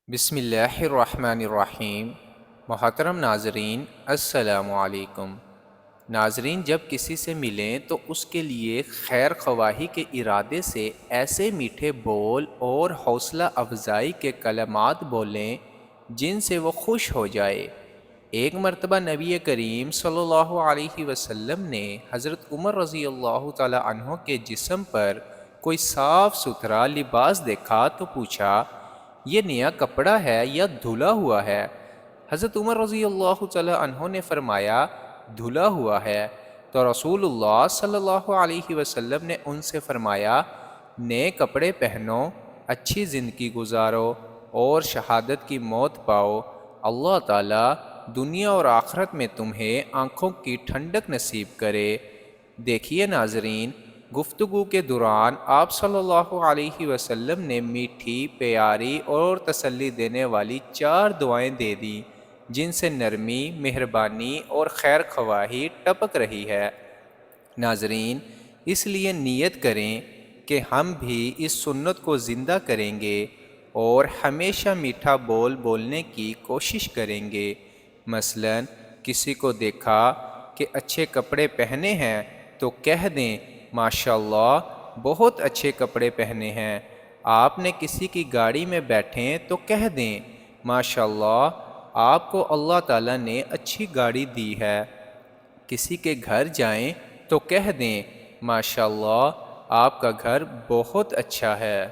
بسم اللہ الرحمن الرحیم۔ محترم ناظرین، السلام علیکم۔ ناظرین، جب کسی سے ملیں تو اس کے لیے خیر خواہی کے ارادے سے ایسے میٹھے بول اور حوصلہ افزائی کے کلمات بولیں جن سے وہ خوش ہو جائے۔ ایک مرتبہ نبی کریم صلی اللہ علیہ وسلم نے حضرت عمر رضی اللہ تعالی عنہ کے جسم پر کوئی صاف ستھرا لباس دیکھا تو پوچھا، یہ نیا کپڑا ہے یا دھلا ہوا ہے؟ حضرت عمر رضی اللہ تعالی عنہ نے فرمایا، دھلا ہوا ہے۔ تو رسول اللہ صلی اللہ علیہ وسلم نے ان سے فرمایا، نئے کپڑے پہنو، اچھی زندگی گزارو اور شہادت کی موت پاؤ۔ اللہ تعالیٰ دنیا اور آخرت میں تمہیں آنکھوں کی ٹھنڈک نصیب کرے۔ دیکھیے ناظرین، گفتگو کے دوران آپ صلی اللہ علیہ وسلم نے میٹھی، پیاری اور تسلی دینے والی 4 دعائیں دے دیں جن سے نرمی، مہربانی اور خیر خواہی ٹپک رہی ہے۔ ناظرین، اس لیے نیت کریں کہ ہم بھی اس سنت کو زندہ کریں گے اور ہمیشہ میٹھا بول بولنے کی کوشش کریں گے۔ مثلاً کسی کو دیکھا کہ اچھے کپڑے پہنے ہیں تو کہہ دیں، ماشاءاللہ بہت اچھے کپڑے پہنے ہیں۔ آپ نے کسی کی گاڑی میں بیٹھیں تو کہہ دیں، ماشاءاللہ آپ کو اللہ تعالیٰ نے اچھی گاڑی دی ہے۔ کسی کے گھر جائیں تو کہہ دیں، ماشاءاللہ آپ کا گھر بہت اچھا ہے۔